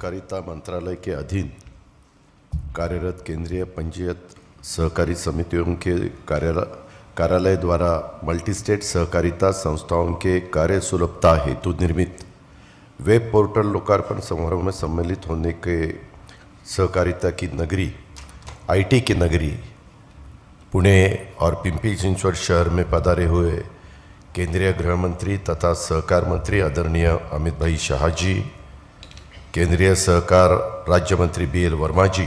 सहकारिता मंत्रालय के अधीन कार्यरत केंद्रीय पंजीयत सहकारी समितियों के कार्यालय द्वारा मल्टी स्टेट सहकारिता संस्थाओं के कार्य सुलभता हेतु निर्मित वेब पोर्टल लोकार्पण समारोह में सम्मिलित होने के सहकारिता की नगरी, आईटी की नगरी पुणे और पिंपरी चिंचवड शहर में पधारे हुए केंद्रीय गृह मंत्री तथा सहकार मंत्री आदरणीय अमित भाई शाह जी, केंद्रीय सहकार राज्य मंत्री BL वर्मा जी,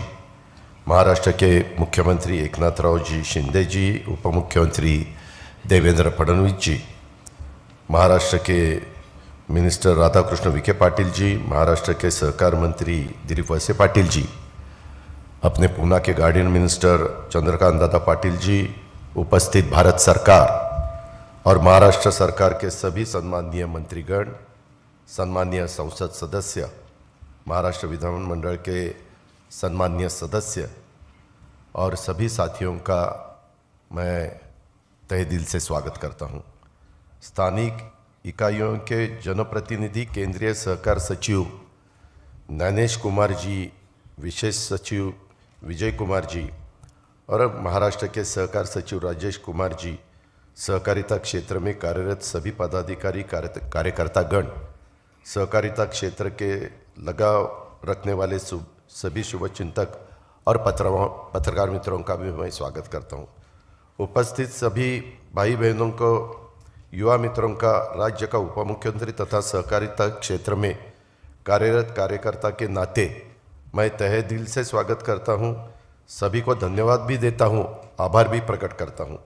महाराष्ट्र के मुख्यमंत्री एकनाथराव जी शिंदे जी, उप मुख्यमंत्री देवेंद्र फडणवीस जी, महाराष्ट्र के मिनिस्टर राधाकृष्ण विखे पाटिल जी, महाराष्ट्र के सहकार मंत्री दिलीप वळसे पाटिल जी, अपने पूना के गार्डियन मिनिस्टर चंद्रकांत दादा पाटिल जी, उपस्थित भारत सरकार और महाराष्ट्र सरकार के सभी सम्माननीय मंत्रीगण, सम्माननीय संसद सदस्य, महाराष्ट्र विधानमंडल के सम्माननीय सदस्य और सभी साथियों का मैं तहे दिल से स्वागत करता हूं। स्थानिक इकाइयों के जनप्रतिनिधि केंद्रीय सहकार सचिव नैनेश कुमार जी, विशेष सचिव विजय कुमार जी और महाराष्ट्र के सहकार सचिव राजेश कुमार जी, सहकारिता क्षेत्र में कार्यरत सभी पदाधिकारी कार्यकर्तागण, सहकारिता क्षेत्र के लगाव रखने वाले सभी शुभचिंतक और पत्रकार मित्रों का भी मैं स्वागत करता हूं। उपस्थित सभी भाई बहनों को, युवा मित्रों का राज्य का उप मुख्यमंत्री तथा सहकारिता क्षेत्र में कार्यरत कार्यकर्ता के नाते मैं तहे दिल से स्वागत करता हूं। सभी को धन्यवाद भी देता हूं, आभार भी प्रकट करता हूं।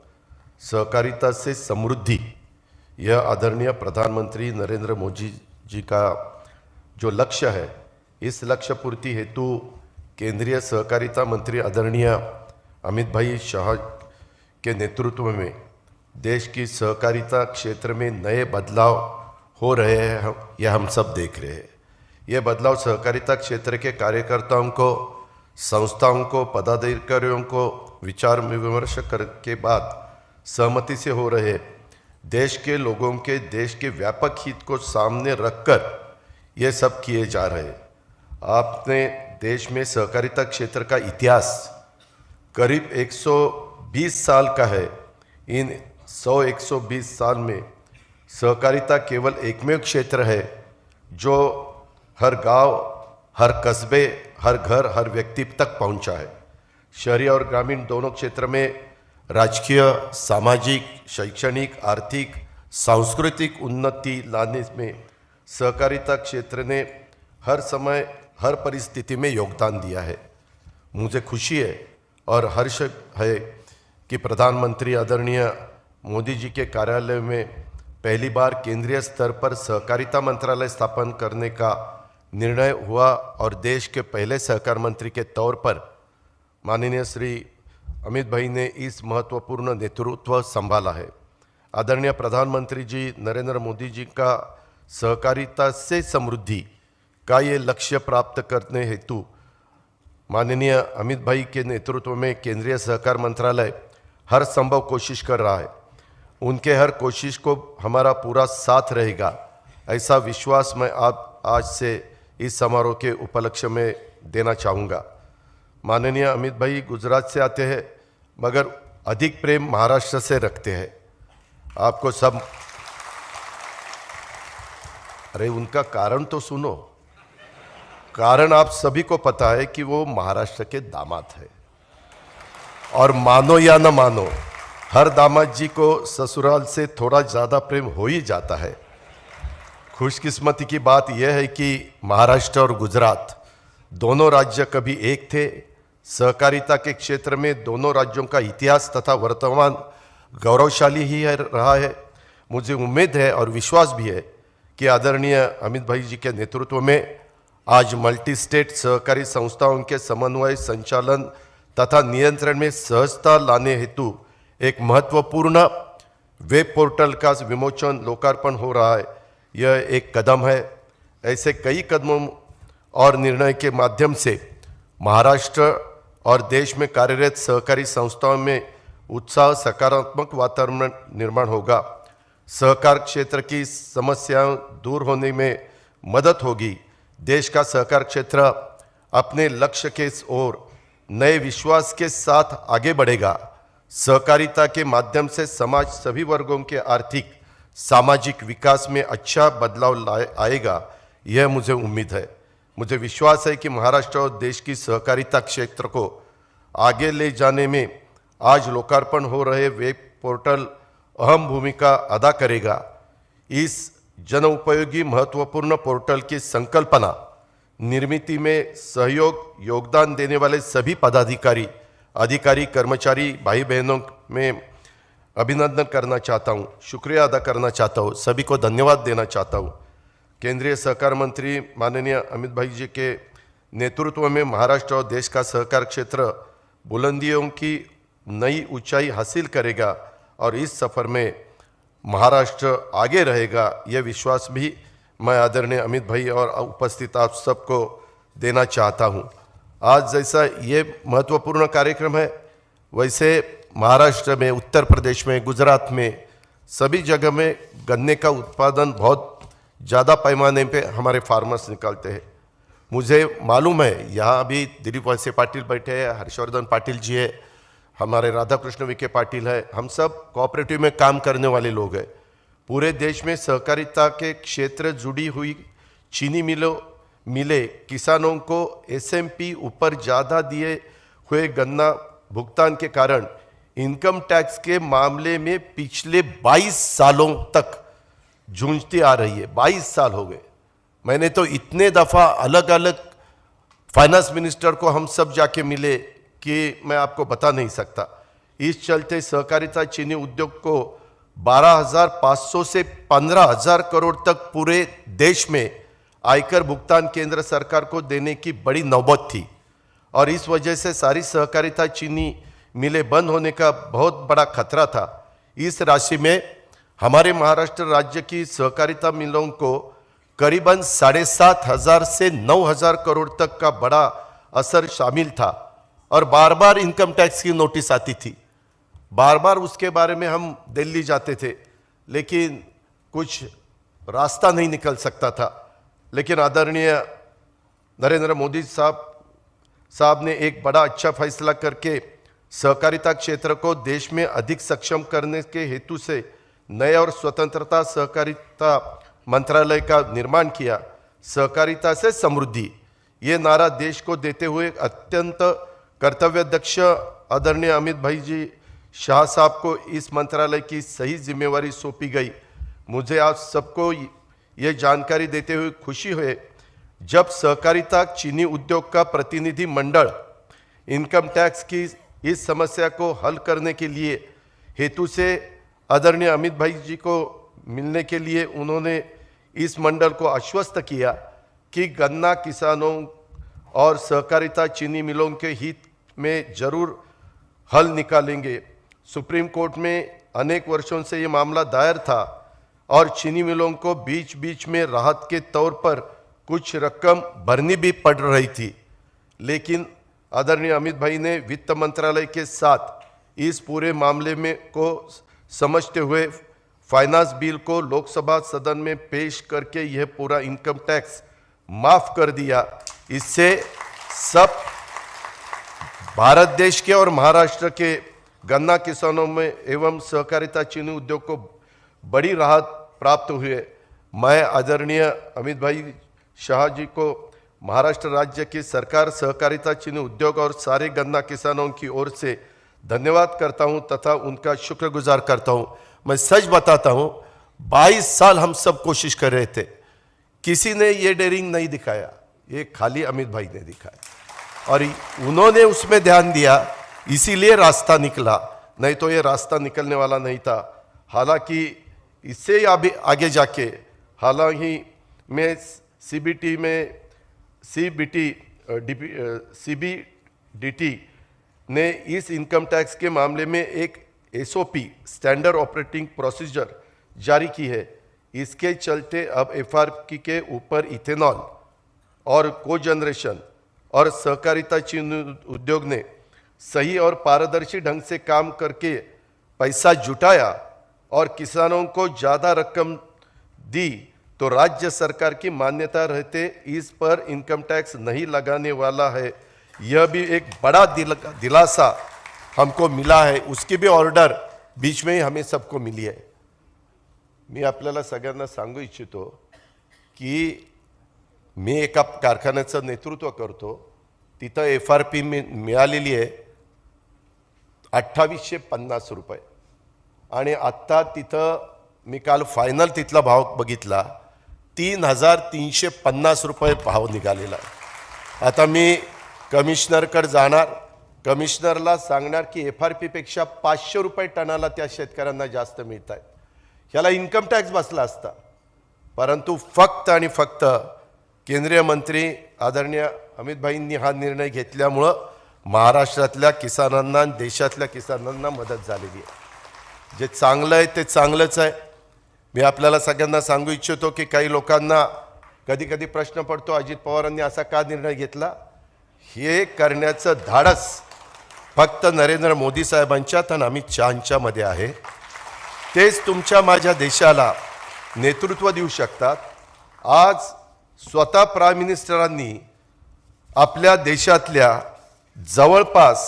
सहकारिता से समृद्धि, यह आदरणीय प्रधानमंत्री नरेंद्र मोदी जी का जो लक्ष्य है, इस लक्ष्य पूर्ति हेतु केंद्रीय सहकारिता मंत्री आदरणीय अमित भाई शाह के नेतृत्व में देश की सहकारिता क्षेत्र में नए बदलाव हो रहे हैं, यह हम सब देख रहे हैं। यह बदलाव सहकारिता क्षेत्र के कार्यकर्ताओं को, संस्थाओं को, पदाधिकारियों को विचार विमर्श के बाद सहमति से हो रहे, देश के लोगों के देश के व्यापक हित को सामने रखकर ये सब किए जा रहे। आपने देश में सहकारिता क्षेत्र का इतिहास करीब 120 साल का है। इन 120 साल में सहकारिता केवल एकमेव क्षेत्र है जो हर गांव, हर कस्बे, हर घर, हर व्यक्ति तक पहुंचा है। शहरी और ग्रामीण दोनों क्षेत्र में राजकीय, सामाजिक, शैक्षणिक, आर्थिक, सांस्कृतिक उन्नति लाने में सहकारिता क्षेत्र ने हर समय, हर परिस्थिति में योगदान दिया है। मुझे खुशी है और हर्ष है कि प्रधानमंत्री आदरणीय मोदी जी के कार्यालय में पहली बार केंद्रीय स्तर पर सहकारिता मंत्रालय स्थापन करने का निर्णय हुआ और देश के पहले सहकार मंत्री के तौर पर माननीय श्री अमित भाई ने इस महत्वपूर्ण नेतृत्व संभाला है। आदरणीय प्रधानमंत्री जी नरेंद्र मोदी जी का सहकारिता से समृद्धि का ये लक्ष्य प्राप्त करने हेतु माननीय अमित भाई के नेतृत्व में केंद्रीय सहकार मंत्रालय हर संभव कोशिश कर रहा है। उनके हर कोशिश को हमारा पूरा साथ रहेगा, ऐसा विश्वास मैं आप आज से इस समारोह के उपलक्ष्य में देना चाहूँगा। माननीय अमित भाई गुजरात से आते हैं मगर अधिक प्रेम महाराष्ट्र से रखते हैं। आपको सब, अरे उनका कारण तो सुनो। कारण आप सभी को पता है कि वो महाराष्ट्र के दामाद है और मानो या न मानो, हर दामाद जी को ससुराल से थोड़ा ज़्यादा प्रेम हो ही जाता है। खुशकिस्मती की बात यह है कि महाराष्ट्र और गुजरात दोनों राज्य कभी एक थे। सहकारिता के क्षेत्र में दोनों राज्यों का इतिहास तथा वर्तमान गौरवशाली ही रहा है। मुझे उम्मीद है और विश्वास भी है कि आदरणीय अमित भाई जी के नेतृत्व में आज मल्टी स्टेट सहकारी संस्थाओं के समन्वय, संचालन तथा नियंत्रण में सहजता लाने हेतु एक महत्वपूर्ण वेब पोर्टल का विमोचन, लोकार्पण हो रहा है। यह एक कदम है। ऐसे कई कदमों और निर्णय के माध्यम से महाराष्ट्र और देश में कार्यरत सहकारी संस्थाओं में उत्साह, सकारात्मक वातावरण निर्माण होगा। सहकार क्षेत्र की समस्याएं दूर होने में मदद होगी। देश का सहकार क्षेत्र अपने लक्ष्य के ओर नए विश्वास के साथ आगे बढ़ेगा। सहकारिता के माध्यम से समाज सभी वर्गों के आर्थिक सामाजिक विकास में अच्छा बदलाव आएगा, यह मुझे उम्मीद है। मुझे विश्वास है कि महाराष्ट्र और देश की सहकारिता क्षेत्र को आगे ले जाने में आज लोकार्पण हो रहे वेब पोर्टल अहम भूमिका अदा करेगा। इस जनउपयोगी महत्वपूर्ण पोर्टल की संकल्पना निर्मिति में योगदान देने वाले सभी पदाधिकारी, अधिकारी, कर्मचारी, भाई बहनों में अभिनंदन करना चाहता हूं, शुक्रिया अदा करना चाहता हूं, सभी को धन्यवाद देना चाहता हूं। केंद्रीय सहकार मंत्री माननीय अमित भाई जी के नेतृत्व में महाराष्ट्र और देश का सहकार क्षेत्र बुलंदियों की नई ऊंचाई हासिल करेगा और इस सफर में महाराष्ट्र आगे रहेगा, यह विश्वास भी मैं आदरणीय अमित भाई और उपस्थित आप सबको देना चाहता हूं। आज जैसा ये महत्वपूर्ण कार्यक्रम है, वैसे महाराष्ट्र में, उत्तर प्रदेश में, गुजरात में सभी जगह में गन्ने का उत्पादन बहुत ज़्यादा पैमाने पे हमारे फार्मर्स निकालते हैं। मुझे मालूम है यहाँ अभी दिलीप वळसे पाटिल बैठे हैं, हर्षवर्धन पाटिल जी है, हमारे राधाकृष्ण विखे पाटिल है, हम सब कोऑपरेटिव में काम करने वाले लोग हैं। पूरे देश में सहकारिता के क्षेत्र जुड़ी हुई चीनी मिले किसानों को एसएमपी ऊपर ज़्यादा दिए हुए गन्ना भुगतान के कारण इनकम टैक्स के मामले में पिछले 22 सालों तक जूझती आ रही है। 22 साल हो गए। मैंने तो इतने दफ़ा अलग अलग फाइनेंस मिनिस्टर को हम सब जाके मिले कि मैं आपको बता नहीं सकता। इस चलते सहकारिता चीनी उद्योग को 12,500 से 15,000 करोड़ तक पूरे देश में आयकर भुगतान केंद्र सरकार को देने की बड़ी नौबत थी और इस वजह से सारी सहकारिता चीनी मिलें बंद होने का बहुत बड़ा खतरा था। इस राशि में हमारे महाराष्ट्र राज्य की सहकारिता मिलों को करीबन 7,500 से 9,000 करोड़ तक का बड़ा असर शामिल था और बार बार इनकम टैक्स की नोटिस आती थी। बार बार उसके बारे में हम दिल्ली जाते थे, लेकिन कुछ रास्ता नहीं निकल सकता था। लेकिन आदरणीय नरेंद्र मोदी साहब ने एक बड़ा अच्छा फैसला करके सहकारिता क्षेत्र को देश में अधिक सक्षम करने के हेतु से नए और स्वतंत्रता सहकारिता मंत्रालय का निर्माण किया। सहकारिता से समृद्धि, ये नारा देश को देते हुए अत्यंत कर्तव्यदक्ष आदरणीय अमित भाई जी शाह साहब को इस मंत्रालय की सही जिम्मेवारी सौंपी गई। मुझे आप सबको ये जानकारी देते हुए खुशी हुई जब सहकारिता चीनी उद्योग का प्रतिनिधि मंडल इनकम टैक्स की इस समस्या को हल करने के लिए हेतु से आदरणीय अमित भाई जी को मिलने के लिए उन्होंने इस मंडल को आश्वस्त किया कि गन्ना किसानों और सहकारिता चीनी मिलों के हित में जरूर हल निकालेंगे। सुप्रीम कोर्ट में अनेक वर्षों से ये मामला दायर था और चीनी मिलों को बीच बीच में राहत के तौर पर कुछ रकम भरनी भी पड़ रही थी, लेकिन आदरणीय अमित भाई ने वित्त मंत्रालय के साथ इस पूरे मामले में को समझते हुए फाइनेंस बिल को लोकसभा सदन में पेश करके यह पूरा इनकम टैक्स माफ कर दिया। इससे सब भारत देश के और महाराष्ट्र के गन्ना किसानों में एवं सहकारिता चीनी उद्योग को बड़ी राहत प्राप्त हुई। मैं आदरणीय अमित भाई शाह जी को महाराष्ट्र राज्य की सरकार, सहकारिता चीनी उद्योग और सारे गन्ना किसानों की ओर से धन्यवाद करता हूं तथा उनका शुक्रगुजार करता हूं। मैं सच बताता हूं, 22 साल हम सब कोशिश कर रहे थे, किसी ने ये डेयरिंग नहीं दिखाया, ये खाली अमित भाई ने दिखाया और उन्होंने उसमें ध्यान दिया, इसीलिए रास्ता निकला, नहीं तो ये रास्ता निकलने वाला नहीं था। हालांकि इससे आगे जाके हालांकि मैं सीबीडीटी ने इस इनकम टैक्स के मामले में एक एसओपी स्टैंडर्ड ऑपरेटिंग प्रोसीजर जारी की है। इसके चलते अब एफआरपी के ऊपर इथेनॉल और कोजनरेशन और सहकारिता चीनी उद्योग ने सही और पारदर्शी ढंग से काम करके पैसा जुटाया और किसानों को ज़्यादा रकम दी तो राज्य सरकार की मान्यता रहते इस पर इनकम टैक्स नहीं लगाने वाला है। यह भी एक बड़ा दिलासा हमको मिला है। उसकी भी ऑर्डर बीच में ही हमें सबको मिली है। मी आपल्याला सगळ्यांना सांगू इच्छितो की मी एका कारखान्याचं नेतृत्व करतो। तिथं FRP मिळालेली आहे 2850 रुपये आणि आत्ता तिथं मी काल फायनल तिथला भाव बघितला 3350 रुपये भाव निघालेला आहे। आता मी कमिशनरकडे जाणार, कमिशनरला सांगणार की FRP पेक्षा 500 रुपये टनाला त्या शेतकऱ्यांना जास्त मिळत आहेत। ह्याला इन्कम टॅक्स बसला असता, परंतु फक्त आणि फक्त केंद्रीय मंत्री आदरणीय अमित भाईंनी हा निर्णय घेतल्यामुळं महाराष्ट्रातल्या किसानांना, देशातल्या किसानांना मदत झालेली आहे। जे चांगलं आहे ते चांगलंच आहे। मी आपल्याला सगळ्यांना सांगू इच्छितो की काही लोकांना कधी कधी प्रश्न पडतो अजित पवारांनी असा का निर्णय घेतला। हे करण्याचं धाडस फक्त नरेंद्र मोदी साहेबांच्यात आणि अमित शहांच्या मध्ये आहे। तेच तुमच्या माझ्या देशाला नेतृत्व देऊ शकतात। आज स्वतः प्राईम मिनिस्टरांनी आपल्या देशातल्या जवळपास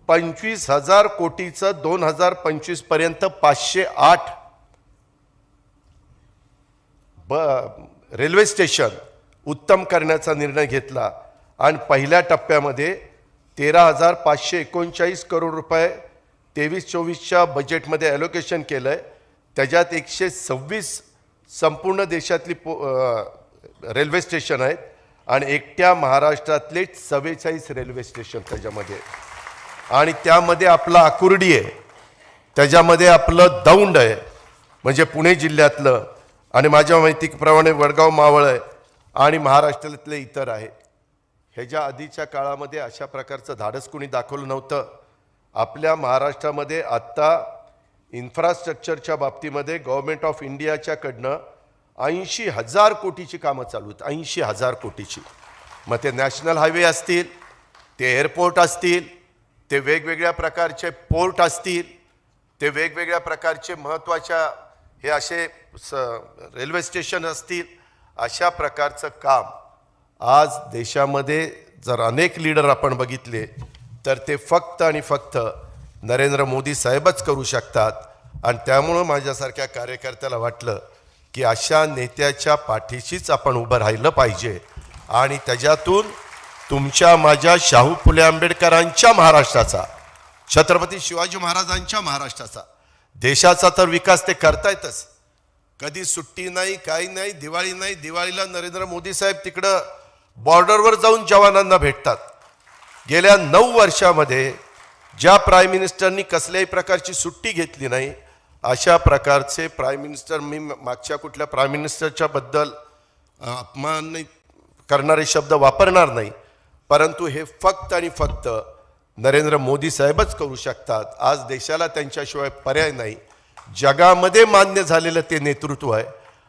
25,000 कोटीचं 2025 पर्यंत 508 रेल्वे स्टेशन उत्तम करण्याचा निर्णय घेतला आणि पहिल्या टप्प्यामध्ये 13,539 करोड रुपये 23-24च्या बजेटमध्ये ॲलोकेशन केलंय। त्याच्यात 126 संपूर्ण देशातली रेल्वे स्टेशन आहेत आणि एकट्या महाराष्ट्रातले 44 रेल्वे स्टेशन त्याच्यामध्ये, आणि त्यामध्ये आपला आकुर्डी आहे, त्याच्यामध्ये आपलं दौंड आहे म्हणजे पुणे जिल्ह्यातलं, आणि माझ्या माहितीप्रमाणे वडगाव मावळ आहे आणि महाराष्ट्रातले इतर आहे। ह्याच्या आधीच्या काळामध्ये अशा प्रकारचं धाडस कोणी दाखवलं नव्हतं। आपल्या महाराष्ट्रामध्ये आत्ता इन्फ्रास्ट्रक्चरच्या बाबतीमध्ये गव्हर्नमेंट ऑफ इंडियाच्याकडनं 80,000 कोटीची कामं चालू आहेत, 80,000 कोटीची। मग ते नॅशनल हायवे असतील, ते एअरपोर्ट असतील, ते वेगवेगळ्या प्रकारचे पोर्ट असतील, ते वेगवेगळ्या प्रकारचे महत्त्वाच्या हे असे रेल्वे स्टेशन असतील, अशा प्रकारचं काम आज देशामध्ये जर अनेक लीडर आपण बघितले तर ते फक्त आणि फक्त नरेंद्र मोदी साहेबच करू शकतात। आणि त्यामुळे माझ्यासारख्या कार्यकर्त्याला वाटलं की अशा नेत्याच्या पाठीशीच आपण उभं राहिलं पाहिजे आणि त्याच्यातून तुमच्या माझ्या शाहू फुले आंबेडकरांच्या महाराष्ट्राचा, छत्रपती शिवाजी महाराजांच्या महाराष्ट्राचा, देशाचा तर विकास ते करतायतच। कधी सुट्टी नाही, काही नाही, दिवाळी नाही, दिवाळीला नरेंद्र मोदी साहेब तिकडं बॉर्डरवर जाऊन जवानांना भेटतात। गेल्या 9 वर्षामध्ये ज्या प्राईम मिनिस्टरनी कसल्याही प्रकारची सुट्टी घेतली नाही अशा प्रकारचे प्राईम मिनिस्टर, मी मागच्या कुठल्या प्राईम मिनिस्टरच्या बद्दल अपमान करणारे शब्द वापरणार नाही, परंतु हे फक्त आणि फक्त नरेंद्र मोदी साहेबच करू शकतात। आज देशाला त्यांच्याशिवाय पर्याय नाही। जगामध्ये मान्य झालेलं ते नेतृत्व आहे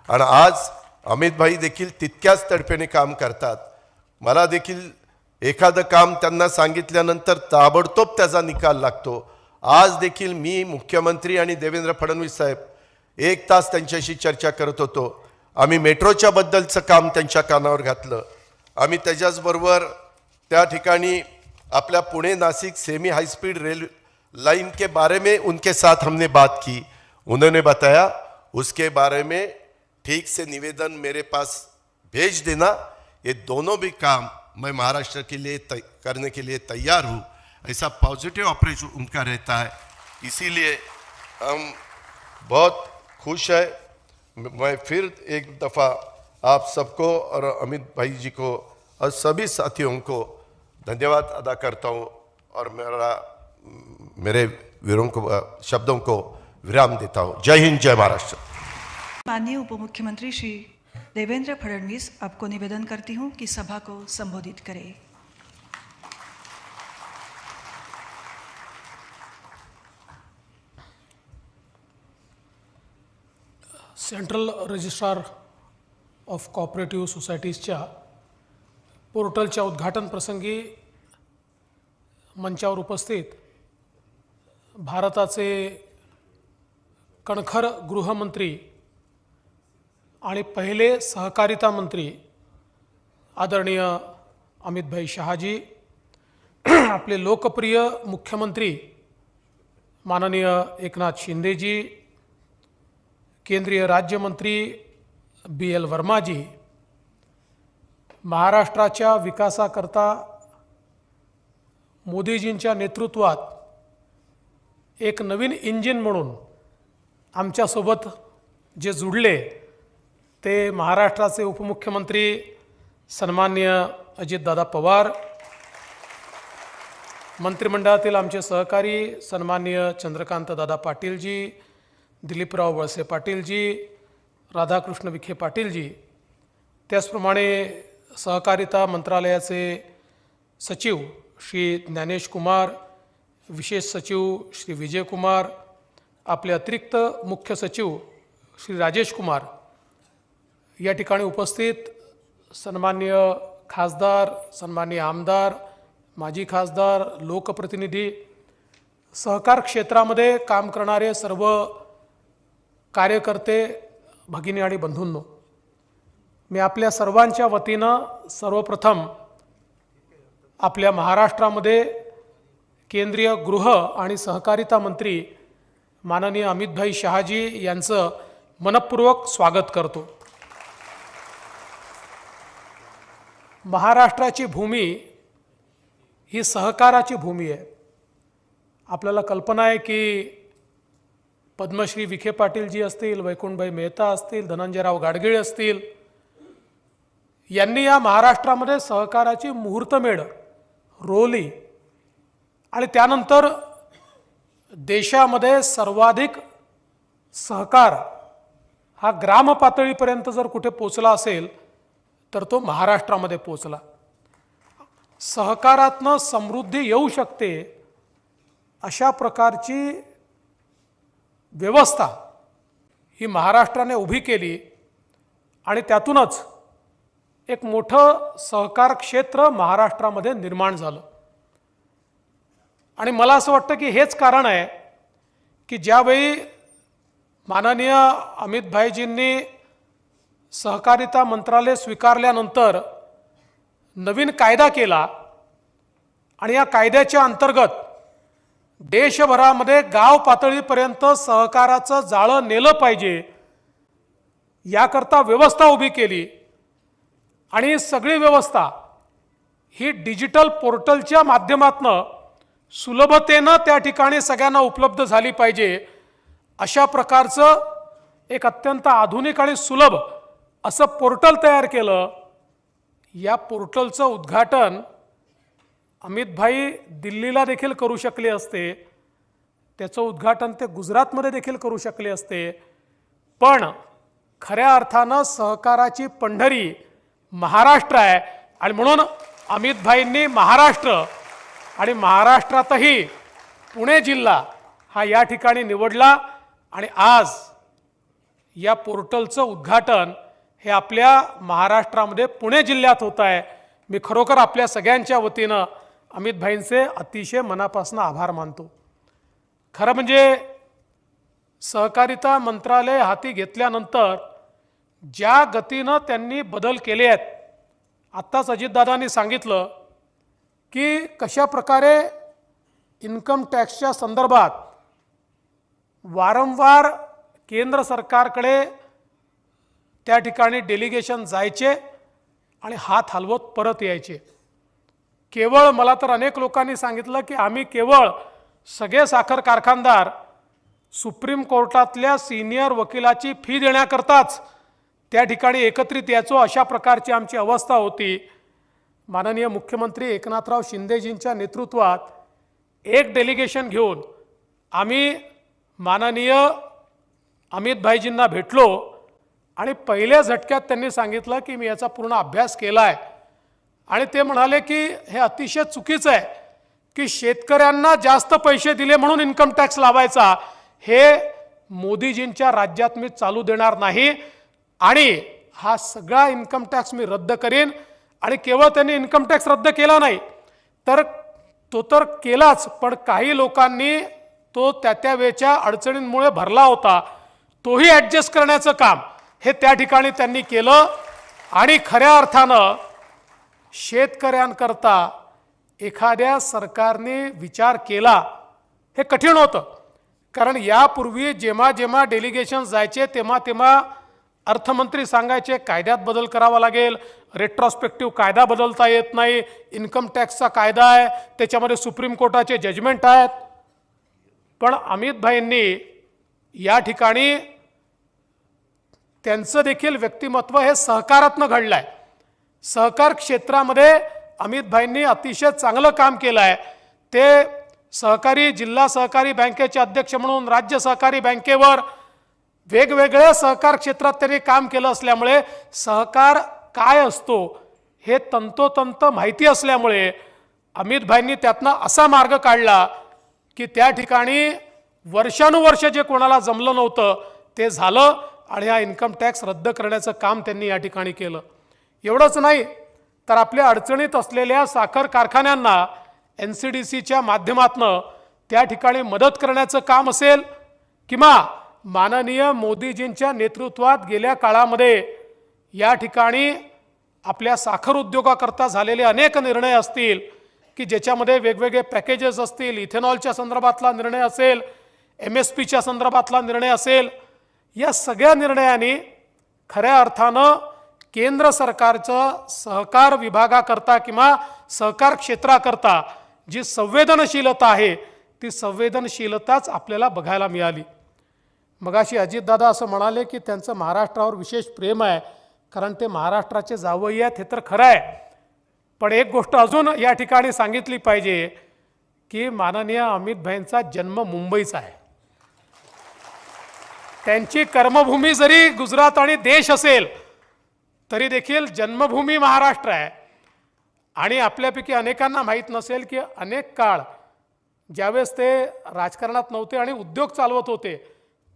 आणि आज अमित भाई देखील तितक्याच तडफेने काम करतात। मला देखील एखादं काम त्यांना सांगितल्यानंतर ताबडतोब त्याचा निकाल लागतो। आज देखील मी मुख्यमंत्री आणि देवेंद्र फडणवीस साहेब 1 तास त्यांच्याशी चर्चा करत होतो। आम्ही मेट्रोच्या बद्दलचं काम त्यांच्या कानावर घातलं। आम्ही त्याच्याचबरोबर त्या ठिकाणी अपना पुणे नासिक सेमी हाई स्पीड रेल लाइन के बारे में उनके साथ हमने बात की। उन्होंने बताया उसके बारे में ठीक से निवेदन मेरे पास भेज देना। ये दोनों भी काम मैं महाराष्ट्र के लिए करने के लिए तैयार हूँ। ऐसा पॉजिटिव अप्रोच उनका रहता है, इसीलिए हम बहुत खुश है। मैं फिर एक दफ़ा आप सबको और अमित भाई जी को और सभी साथियों को धन्यवाद अदा करता हूँ और मेरे वीरों को शब्दों को विराम देता हूँ। जय हिंद, जय महाराष्ट्र। माननीय उपमुख्यमंत्री श्री देवेंद्र फडणवीस, आपको निवेदन करती हूँ कि सभा को संबोधित करें। सेंट्रल रजिस्ट्रार ऑफ कोऑपरेटिव्ह सोसायटीजच्या पोर्टलच्या उद्घाटन प्रसंगी मंचावर उपस्थित भारताचे कणखर गृहमंत्री आणि पहिले सहकारिता मंत्री आदरणीय अमितभाई शहाजी, आपले लोकप्रिय मुख्यमंत्री माननीय एकनाथ शिंदेजी, केंद्रीय राज्यमंत्री BL वर्माजी, महाराष्ट्राच्या विकासाकरता मोदीजींच्या नेतृत्वात एक नवीन इंजिन म्हणून आमच्यासोबत जे जुडले ते महाराष्ट्राचे उपमुख्यमंत्री सन्माननीय अजितदादा पवार, मंत्रिमंडळातील आमचे सहकारी सन्माननीय चंद्रकांतदादा पाटीलजी, दिलीपराव वळसे पाटीलजी, राधाकृष्ण विखे पाटीलजी, त्याचप्रमाणे सहकारिता मंत्रालयाचे सचिव श्री ज्ञानेश कुमार, विशेष सचिव श्री विजय कुमार, आपले अतिरिक्त मुख्य सचिव श्री राजेश कुमार, या ठिकाणी उपस्थित सन्माननीय खासदार, सन्माननीय आमदार, माजी खासदार, लोकप्रतिनिधी, सहकार क्षेत्रामध्ये काम करणारे सर्व कार्यकर्ते, भगिनी आणि बंधूंनो, मी आपल्या सर्वांच्या वतीनं सर्वप्रथम आपल्या महाराष्ट्रामध्ये केंद्रीय गृह आणि सहकारिता मंत्री माननीय अमितभाई शहाजी यांचं मनपूर्वक स्वागत करतो. महाराष्ट्राची भूमी ही सहकाराची भूमी आहे. आपल्याला कल्पना आहे की पद्मश्री विखे पाटीलजी असतील, वैकुंठभाई मेहता असतील, धनंजयराव गाडगीळ असतील, यांनी या महाराष्ट्रामध्ये सहकाराची मुहूर्तमेढ रोवली आणि त्यानंतर देशामध्ये सर्वाधिक सहकार हा ग्राम पातळीपर्यंत जर कुठे पोचला असेल तर तो महाराष्ट्रामध्ये पोचला. सहकारातनं समृद्धी येऊ शकते अशा प्रकारची व्यवस्था ही महाराष्ट्राने उभी केली आणि त्यातूनच एक मोठं सहकार क्षेत्र महाराष्ट्रामध्ये निर्माण झालं. आणि मला असं वाटतं की हेच कारण आहे की ज्यावेळी माननीय अमितभाईजींनी सहकारिता मंत्रालय स्वीकारल्यानंतर नवीन कायदा केला आणि या कायद्याच्या अंतर्गत देशभरामध्ये गाव पातळीपर्यंत सहकाराचं जाळं नेलं पाहिजे याकरता व्यवस्था उभी केली आणि सगळी व्यवस्था ही डिजिटल पोर्टलच्या माध्यमातून सुलभतेनं त्या ठिकाणी सगळ्यांना उपलब्ध झाली पाहिजे अशा प्रकारचं एक अत्यंत आधुनिक आणि सुलभ असं पोर्टल तयार केलं. या पोर्टलचं उद्घाटन अमितभाई दिल्लीला देखील करू शकले असते, त्याचं उद्घाटन ते गुजरातमध्ये देखील करू शकले असते, पण खऱ्या अर्थानं सहकाराची पंढरी महाराष्ट्र आहे आणि म्हणून अमितभाईंनी महाराष्ट्र आणि महाराष्ट्रातही पुणे जिल्हा हा या ठिकाणी निवडला आणि आज या पोर्टलचं उद्घाटन हे आपल्या महाराष्ट्रामध्ये पुणे जिल्ह्यात होत आहे. मी खरोखर आपल्या सगळ्यांच्या वतीनं अमितभाईंचे अतिशय मनापासून आभार मानतो. खरं म्हणजे सहकारिता मंत्रालय हाती घेतल्यानंतर ज्या गतीनं त्यांनी बदल केले आहेत, आत्ताच अजितदादांनी सांगितलं की कशा प्रकारे इन्कम टॅक्सच्या संदर्भात वारंवार केंद्र सरकारकडे त्या ठिकाणी डेलिगेशन जायचे आणि हात हलवत परत यायचे. केवळ मला तर अनेक लोकांनी सांगितलं की आम्ही केवळ सगळे साखर कारखानदार सुप्रीम कोर्टातल्या सिनियर वकिलाची फी देण्याकरताच त्या ठिकाणी एकत्रित यायचो, अशा प्रकारची आमची अवस्था होती. माननीय मुख्यमंत्री एकनाथराव शिंदेजींच्या नेतृत्वात एक डेलिगेशन घेऊन आम्ही माननीय अमितभाईजींना भेटलो आणि पहिल्या झटक्यात त्यांनी सांगितलं की मी याचा पूर्ण अभ्यास केला आहे आणि ते म्हणाले की हे अतिशय चुकीचं आहे की शेतकऱ्यांना जास्त पैसे दिले म्हणून इन्कम टॅक्स लावायचा, हे मोदीजींच्या राज्यात मी चालू देणार नाही आणि हा सगळा इन्कम टॅक्स मी रद्द करेन. आणि केवळ त्यांनी इन्कम टॅक्स रद्द केला नाही तर तो तर केलाच, पण काही लोकांनी तो त्या वेळच्या अडचणींमुळे भरला होता, तोही ॲडजस्ट करण्याचं काम हे त्या ठिकाणी त्यांनी केलं आणि खऱ्या अर्थानं शेतकऱ्यांकरता एखाद्या सरकारने विचार केला हे कठीण होतं. कारण यापूर्वी जेव्हा जेव्हा डेलिगेशन जायचे तेव्हा तेव्हा अर्थमंत्री सांगायचे कायद्यात बदल करावा लागेल, रेट्रोस्पेक्टिव्ह कायदा बदलता येत नाही, इन्कम टॅक्सचा कायदा आहे, त्याच्यामध्ये सुप्रीम कोर्टाचे जजमेंट आहेत. पण अमित भाईंनी या ठिकाणी त्यांचं देखील व्यक्तिमत्व हे सहकारातनं घडलं आहे. सहकार क्षेत्रामध्ये अमित भाईंनी अतिशय चांगलं काम केलं आहे. ते सहकारी जिल्हा सहकारी बँकेचे अध्यक्ष म्हणून राज्य सहकारी बँकेवर वेगवेगळ्या सहकार क्षेत्रात त्यांनी काम केलं असल्यामुळे सहकार काय असतो हे तंतोतंत माहिती असल्यामुळे अमित भाईंनी त्यातनं असा मार्ग काढला की त्या ठिकाणी वर्षानुवर्ष जे कोणाला जमलं नव्हतं ते झालं आणि हा इन्कम टॅक्स रद्द करण्याचं काम त्यांनी या ठिकाणी केलं. एवढंच नाही तर आपल्या अडचणीत असलेल्या साखर कारखान्यांना NCDCच्या माध्यमातून त्या ठिकाणी मदत करण्याचं काम असेल किंवा माननीय मोदीजींच्या नेतृत्वात गेल्या काळामध्ये या ठिकाणी आपल्या साखर उद्योगाकरता झालेले अनेक निर्णय असतील की ज्याच्यामध्ये वेगवेगळे पॅकेजेस असतील, इथेनॉलच्या संदर्भातला निर्णय असेल, MSPच्या संदर्भातला निर्णय असेल, या सगळ्या निर्णयांनी खऱ्या अर्थानं केंद्र सरकारचं सहकार विभागाकरता किंवा सहकार क्षेत्राकरता जी संवेदनशीलता आहे ती संवेदनशीलताच आपल्याला बघायला मिळाली. मगाशी अजितदादा असं म्हणाले की त्यांचं महाराष्ट्रावर विशेष प्रेम आहे कारण ते महाराष्ट्राचे जावई आहेत, हे तर खरं आहे. पण एक गोष्ट अजून या ठिकाणी सांगितली पाहिजे की माननीय अमित भाईंचा जन्म मुंबईचा आहे. त्यांची कर्मभूमी जरी गुजरात आणि देश असेल तरी देखील जन्मभूमी महाराष्ट्र आहे. आणि आपल्यापैकी अनेकांना माहीत नसेल की अनेक काळ ज्यावेळेस ते राजकारणात नव्हते आणि उद्योग चालवत होते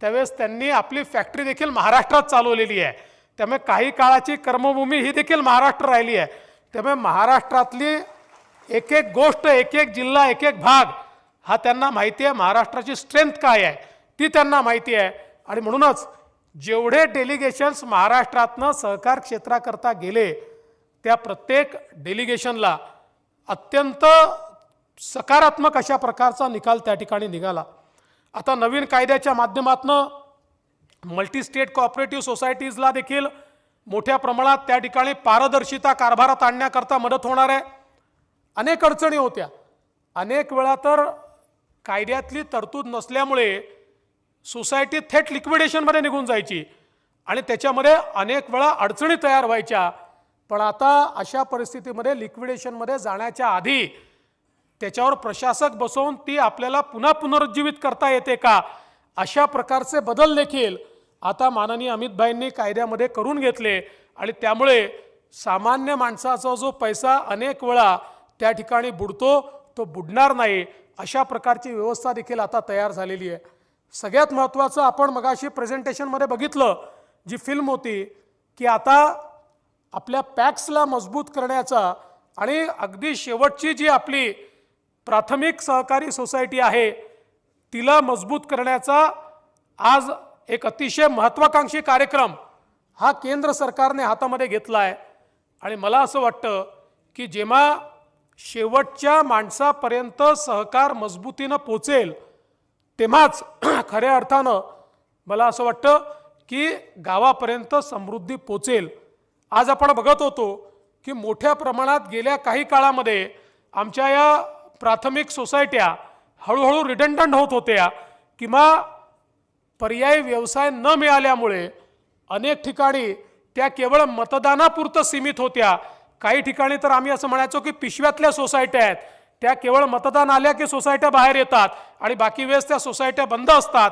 त्यावेळेस त्यांनी आपली फॅक्टरी देखील महाराष्ट्रात चालवलेली आहे. त्यामुळे काही काळाची कर्मभूमी ही देखील महाराष्ट्र राहिली आहे. त्यामुळे महाराष्ट्रातली एक एक गोष्ट, एक एक जिल्हा, एक एक भाग हा त्यांना माहिती आहे. महाराष्ट्राची स्ट्रेंथ काय आहे ती त्यांना माहिती आहे. आणि म्हणूनच जेवढे डेलिगेशन्स महाराष्ट्रातनं सहकार क्षेत्राकरता गेले त्या प्रत्येक डेलिगेशनला अत्यंत सकारात्मक अशा प्रकारचा निकाल त्या ठिकाणी निघाला. आता नवीन कायद्याच्या माध्यमातून मल्टी स्टेट कोऑपरेटिव्ह सोसायटीजला देखील मोठ्या प्रमाणात त्या ठिकाणी पारदर्शिता कारभारात आणण्याकरता मदत होणार आहे. अनेक अडचणी होत्या, अनेक वेळा तर कायद्यातली तरतूद नसल्यामुळे सोसायटी थेट लिक्विडेशनमध्ये निघून जायची आणि त्याच्यामध्ये अनेक वेळा अडचणी तयार व्हायच्या. पण आता अशा परिस्थितीमध्ये लिक्विडेशनमध्ये जाण्याच्या आधी त्याच्यावर प्रशासक बसवून ती आपल्याला पुन्हा पुनरुज्जीवित करता येते का अशा प्रकारचे बदल देखील आता माननीय अमित भाईंनी कायद्यामध्ये करून घेतले. आणि त्यामुळे सामान्य माणसाचा जो पैसा अनेक वेळा त्या ठिकाणी बुडतो तो बुडणार नाही अशा प्रकारची व्यवस्था देखील आता तयार झालेली आहे. सगळ्यात महत्त्वाचं आपण मगाशी प्रेझेंटेशनमध्ये बघितलं जी फिल्म होती की आता आपल्या पॅक्सला मजबूत करण्याचा आणि अगदी शेवटची जी आपली प्राथमिक सहकारी सोसायटी आहे तिला मजबूत करण्याचा आज एक अतिशय महत्त्वाकांक्षी कार्यक्रम हा केंद्र सरकारने हातामध्ये घेतला आहे. आणि मला असं वाटतं की जेव्हा शेवटच्या माणसापर्यंत सहकार मजबूतीनं पोचेल तेव्हाच खऱ्या अर्थानं मला असं वाटतं की गावापर्यंत समृद्धी पोचेल. आज आपण बघत होतो की मोठ्या प्रमाणात गेल्या काही काळामध्ये आमच्या या प्राथमिक सोसायट्या हळूहळू रिडंडंट होत होत्या किंवा पर्यायी व्यवसाय न मिळाल्यामुळे अनेक ठिकाणी त्या केवळ मतदानापुरतं सीमित होत्या. काही ठिकाणी तर आम्ही असं म्हणायचो की पिशव्यातल्या सोसायट्या आहेत, त्या केवळ मतदान आल्या की सोसायट्या बाहेर येतात आणि बाकी वेळेस त्या सोसायट्या बंद असतात.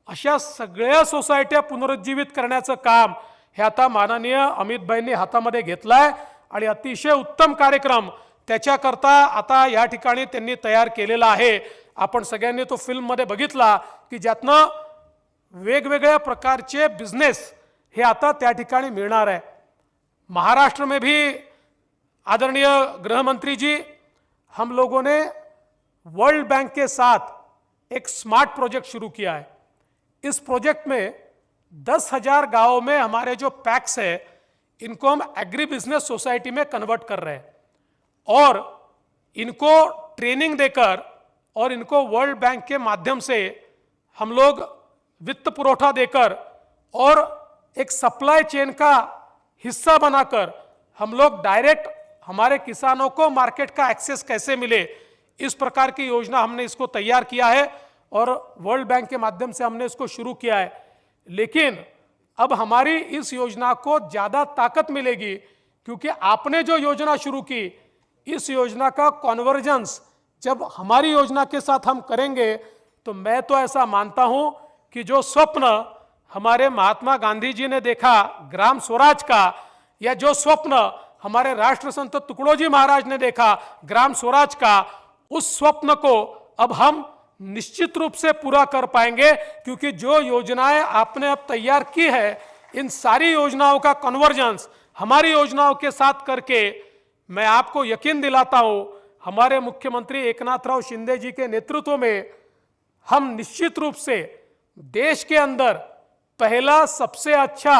अशा सगळ्या सोसायट्या पुनरुज्जीवित करण्याचं काम हे आता माननीय अमित भाईंनी हातामध्ये घेतलं आहे आणि अतिशय उत्तम कार्यक्रम त्याच्याकरता आता या ठिकाणी त्यांनी तयार केलेला आहे. आपण सगळ्यांनी तो फिल्ममध्ये बघितला की ज्यातनं वेगवेगळ्या प्रकारचे बिझनेस हे आता त्या ठिकाणी मिळणार आहे. महाराष्ट्र में भी आदरणीय गृहमंत्री जी हम लोगों ने वर्ल्ड बैंक के साथ एक स्मार्ट प्रोजेक्ट शुरू किया है. इस प्रोजेक्ट में 10,000 गांवों में हमारे जो पैक्स है इनको हम एग्री बिजनेस सोसाइटी में कन्वर्ट कर रहे हैं और इनको ट्रेनिंग देकर और इनको वर्ल्ड बैंक के माध्यम से हम लोग वित्त पुरौठा देकर और एक सप्लाई चेन का हिस्सा बनाकर हम लोग डायरेक्ट हमारे किसानों को मार्केट का एक्सेस कैसे मिले, इस प्रकार की योजना हमने इसको तैयार किया है और वर्ल्ड बैंक के माध्यम से हमने इसको शुरू किया है। लेकिन अब हमारी इस योजना को ज़्यादा ताकत मिलेगी क्योंकि आपने जो योजना शुरू की, इस योजना का कॉन्वर्जेंस जब हमारी योजना के साथ हम करेंगे तो मैं तो ऐसा मानता हूं कि जो स्वप्न हमारे महात्मा गांधी जी ने देखा ग्राम स्वराज का, या जो स्वप्न हमारे राष्ट्र संत तुकडोजी महाराज ने देखा ग्राम स्वराज का, उस स्वप्न को अब हम निश्चित रूप से पूरा कर पाएंगे क्योंकि जो योजनाएं आपने अब तैयार की है, इन सारी योजनाओं का कन्वर्जेंस हमारी योजनाओं के साथ करके मैं आपको यकीन दिलाता हूं, हमारे मुख्यमंत्री एकनाथराव शिंदे जी के नेतृत्व में हम निश्चित रूप से देश के अंदर पहला सबसे अच्छा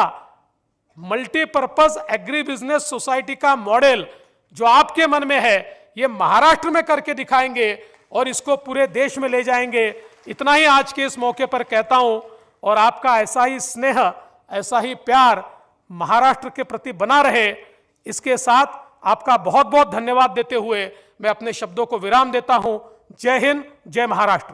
मल्टीपर्पज एग्री बिजनेस सोसाइटी का मॉडल जो आपके मन में है, ये महाराष्ट्र में करके दिखाएंगे और इसको पूरे देश में ले जाएंगे। इतना ही आज के इस मौके पर कहता हूं और आपका ऐसा ही स्नेह, ऐसा ही प्यार महाराष्ट्र के प्रति बना रहे, इसके साथ आपका बहुत बहुत धन्यवाद देते हुए मैं अपने शब्दों को विराम देता हूं। जय हिंद, जय महाराष्ट्र।